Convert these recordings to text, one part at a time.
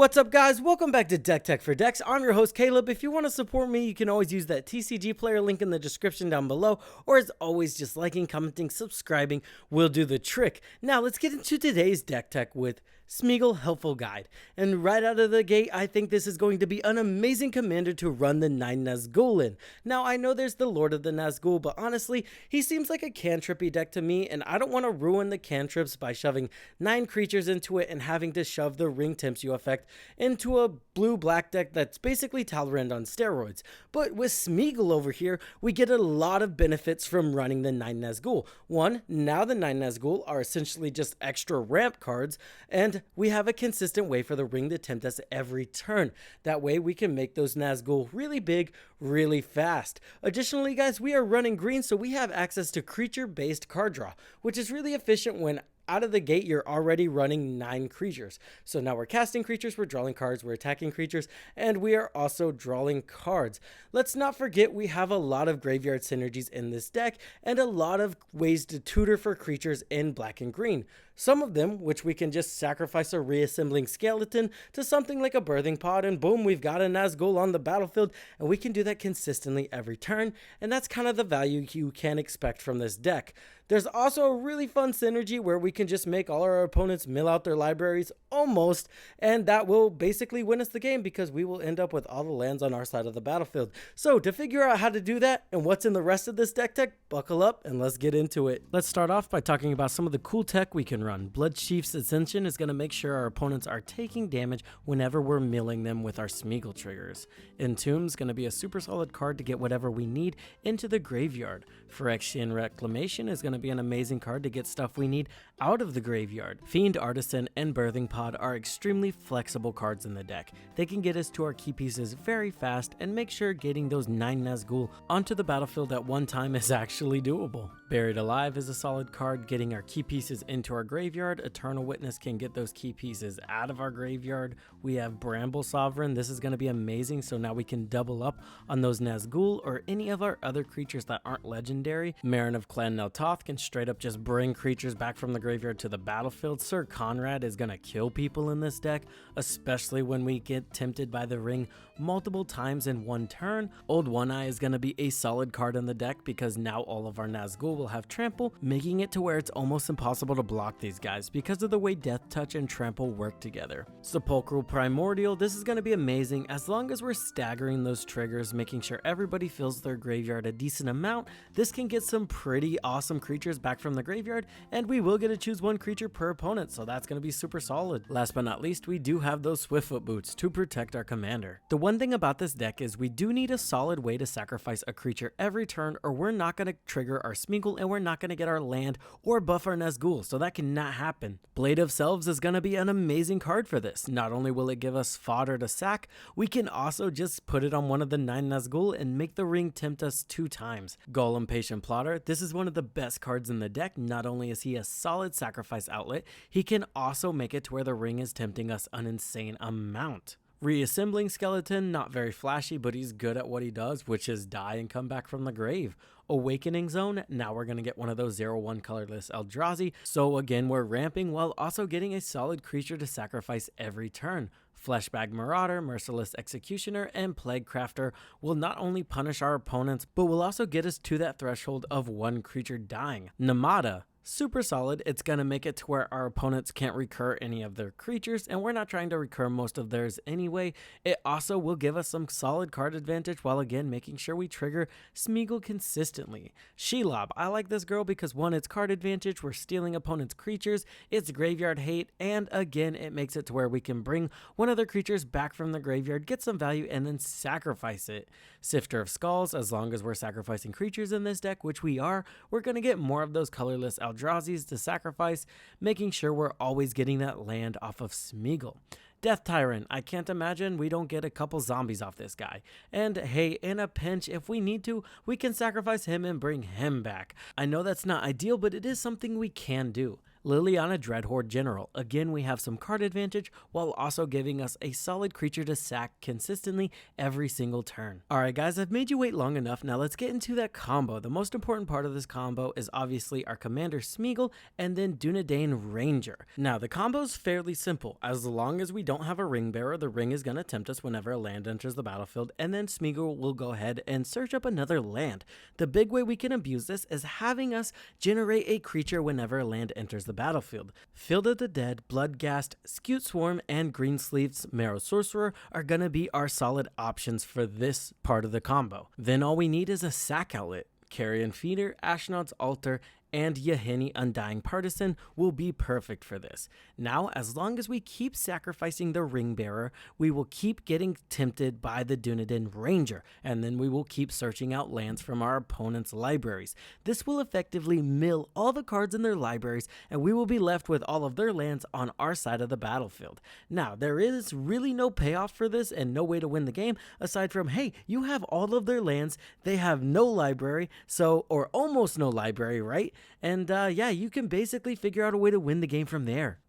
What's up, guys? Welcome back to Deck Tech for Decks. I'm your host, Caleb. If you want to support me, you can always use that TCGplayer link in the description down below, or as always, just liking, commenting, subscribing will do the trick. Now, let's get into today's Deck Tech with Sméagol Helpful Guide. And right out of the gate, I think this is going to be an amazing commander to run the 9 Nazgûl in. Now, I know there's the Lord of the Nazgûl, but honestly, he seems like a cantrippy deck to me, and I don't want to ruin the cantrips by shoving 9 creatures into it and having to shove the Ring Tempts You effect into a blue-black deck that's basically Talrand on steroids. But with Sméagol over here, we get a lot of benefits from running the 9 Nazgûl. One, now the 9 Nazgûl are essentially just extra ramp cards, and we have a consistent way for the ring to tempt us every turn. That way we can make those Nazgûl really big, really fast. Additionally, guys, we are running green, so we have access to creature-based card draw, which is really efficient when out of the gate, you're already running 9 creatures. So now we're casting creatures, we're drawing cards, we're attacking creatures, and we are also drawing cards. Let's not forget we have a lot of graveyard synergies in this deck and a lot of ways to tutor for creatures in black and green. Some of them, which we can just sacrifice a reassembling skeleton to something like a birthing pod, and boom, we've got a Nazgûl on the battlefield, and we can do that consistently every turn, and that's kind of the value you can expect from this deck. There's also a really fun synergy where we can just make all our opponents mill out their libraries almost, and that will basically win us the game because we will end up with all the lands on our side of the battlefield. So to figure out how to do that and what's in the rest of this deck tech, buckle up and let's get into it. Let's start off by talking about some of the cool tech we can run. Bloodchief's Ascension is going to make sure our opponents are taking damage whenever we're milling them with our Sméagol triggers. Entomb is going to be a super solid card to get whatever we need into the graveyard. Phyrexian Reclamation is going to be an amazing card to get stuff we need out of the graveyard. Fiend Artisan and Birthing Pod are extremely flexible cards in the deck. They can get us to our key pieces very fast and make sure getting those 9 Nazgûl onto the battlefield at one time is actually doable. Buried Alive is a solid card getting our key pieces into our graveyard. Eternal Witness can get those key pieces out of our graveyard. We have Bramble Sovereign. This is going to be amazing, so now we can double up on those Nazgûl or any of our other creatures that aren't legendary. Marin of Clan Neltoth can straight up just bring creatures back from the graveyard to the battlefield. Sir Conrad is going to kill people in this deck, especially when we get tempted by the ring multiple times in one turn. Old One Eye is going to be a solid card in the deck because now all of our Nazgûl will have trample, making it to where it's almost impossible to block these guys because of the way Death Touch and trample work together. Sepulchral Primordial, this is going to be amazing as long as we're staggering those triggers, making sure everybody fills their graveyard a decent amount. This can get some pretty awesome creatures back from the graveyard, and we will get to choose 1 creature per opponent, so that's going to be super solid. Last but not least, we do have those Swiftfoot Boots to protect our commander. The one thing about this deck is we do need a solid way to sacrifice a creature every turn, or we're not going to trigger our Sméagol and we're not going to get our land or buff our Nazgûl, so that cannot happen. Blade of Selves is going to be an amazing card for this. Not only will it give us fodder to sack, we can also just put it on one of the 9 Nazgûl and make the ring tempt us 2 times. Golem Patient Plotter, this is one of the best cards in the deck. Not only is he a solid sacrifice outlet, he can also make it to where the ring is tempting us an insane amount. Reassembling Skeleton, not very flashy, but he's good at what he does, which is die and come back from the grave. Awakening Zone, now we're going to get one of those 0/1 colorless Eldrazi, so again we're ramping while also getting a solid creature to sacrifice every turn. Fleshbag Marauder, Merciless Executioner, and Plague Crafter will not only punish our opponents, but will also get us to that threshold of 1 creature dying. Namada, super solid. It's going to make it to where our opponents can't recur any of their creatures, and we're not trying to recur most of theirs anyway. It also will give us some solid card advantage while again making sure we trigger Sméagol consistently. Shelob, I like this girl because 1, it's card advantage, we're stealing opponents' creatures, it's graveyard hate, and again it makes it to where we can bring one of their creatures back from the graveyard, get some value, and then sacrifice it. Sifter of Skulls, as long as we're sacrificing creatures in this deck, which we are, we're going to get more of those colorless Eldrazi's to sacrifice, making sure we're always getting that land off of Sméagol. Death Tyrant, I can't imagine we don't get a couple zombies off this guy. And hey, in a pinch, if we need to, we can sacrifice him and bring him back. I know that's not ideal, but it is something we can do. Liliana Dreadhorde General. Again, we have some card advantage while also giving us a solid creature to sack consistently every single turn. Alright guys, I've made you wait long enough. Now let's get into that combo. The most important part of this combo is obviously our commander Sméagol and then Dunedain Ranger. Now the combo is fairly simple. As long as we don't have a ring bearer, the ring is going to tempt us whenever a land enters the battlefield, and then Sméagol will go ahead and search up another land. The big way we can abuse this is having us generate a creature whenever a land enters the battlefield. Field of the Dead, Bloodghast, Scute Swarm, and Greensleeve's Marrow Sorcerer are going to be our solid options for this part of the combo. Then all we need is a sack outlet. Carrion Feeder, Ashnod's Altar, and Yahenni Undying Partisan will be perfect for this. Now, as long as we keep sacrificing the ring bearer, we will keep getting tempted by the Dunedain Ranger, and then we will keep searching out lands from our opponent's libraries. This will effectively mill all the cards in their libraries, and we will be left with all of their lands on our side of the battlefield. Now, there is really no payoff for this and no way to win the game aside from, hey, you have all of their lands, they have no library, or almost no library, right? And yeah, you can basically figure out a way to win the game from there.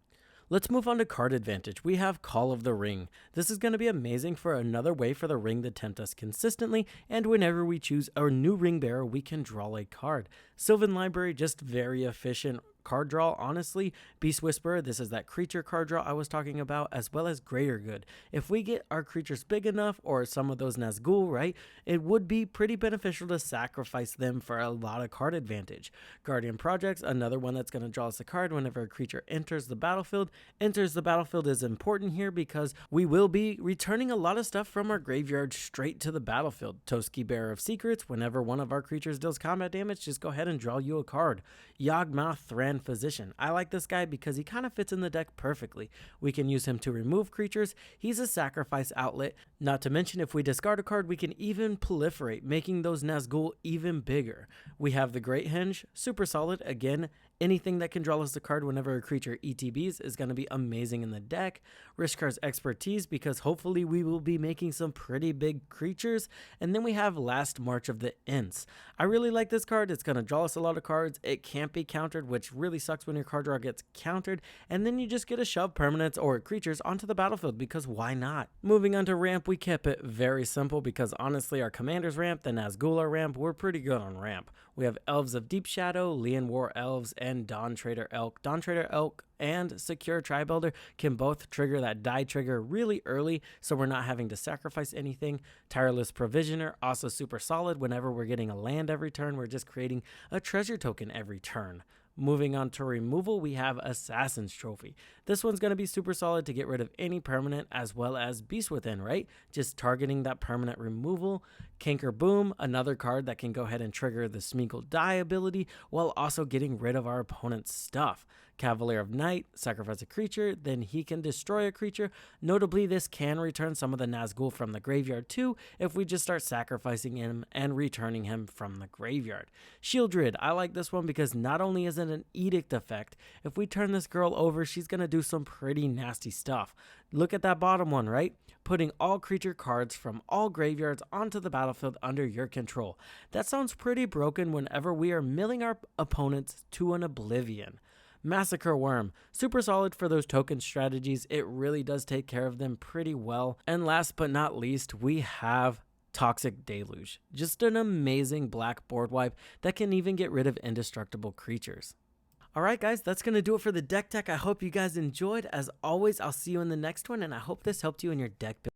Let's move on to card advantage. We have Call of the Ring. This is going to be amazing for another way for the ring to tempt us consistently, and whenever we choose a new ring bearer, we can draw a card. Sylvan Library, just very efficient card draw, honestly. Beast Whisperer, this is that creature card draw I was talking about, as well as Greater Good. If we get our creatures big enough, or some of those Nazgûl, right, it would be pretty beneficial to sacrifice them for a lot of card advantage. Guardian Projects, another one that's going to draw us a card whenever a creature enters the battlefield. Enters the battlefield is important here because we will be returning a lot of stuff from our graveyard straight to the battlefield. Toski, Bearer of Secrets, whenever one of our creatures deals combat damage, just go ahead and draw you a card. Yawgmoth Thran Physician. I like this guy because he kind of fits in the deck perfectly. We can use him to remove creatures. He's a sacrifice outlet. Not to mention, if we discard a card, we can even proliferate, making those Nazgûl even bigger. We have the Great Henge, super solid. Again, anything that can draw us a card whenever a creature ETBs is going to be amazing in the deck. Rishkar's Expertise, because hopefully we will be making some pretty big creatures. And then we have Last March of the Ents. I really like this card. It's going to draw us a lot of cards. It can't be countered, which really sucks when your card draw gets countered. And then you just get to shove permanents or creatures onto the battlefield, because why not? Moving on to ramp, we kept it very simple because honestly our commanders ramp, the Nazgûl are ramp, we're pretty good on ramp. We have Elves of Deep Shadow, Leon War Elves, and Dawn Trader Elk. Dawn Trader Elk and Secure Tribuilder can both trigger that die trigger really early, so we're not having to sacrifice anything. Tireless Provisioner, also super solid. Whenever we're getting a land every turn, we're just creating a treasure token every turn. Moving on to removal, we have Assassin's Trophy. This one's going to be super solid to get rid of any permanent as well as Beast Within, right? Just targeting that permanent removal. Canker Boom, another card that can go ahead and trigger the Sméagol die ability while also getting rid of our opponent's stuff. Cavalier of Night, sacrifice a creature, then he can destroy a creature. Notably, this can return some of the Nazgûl from the graveyard too if we just start sacrificing him and returning him from the graveyard. Shieldred, I like this one because not only is it an edict effect, if we turn this girl over, she's going to do some pretty nasty stuff. Look at that bottom one, right? Putting all creature cards from all graveyards onto the battlefield under your control. That sounds pretty broken whenever we are milling our opponents to an oblivion. Massacre Worm, super solid for those token strategies. It really does take care of them pretty well. And last but not least, we have Toxic Deluge, just an amazing black board wipe that can even get rid of indestructible creatures. Alright guys, that's going to do it for the deck tech. I hope you guys enjoyed. As always, I'll see you in the next one, and I hope this helped you in your deck building.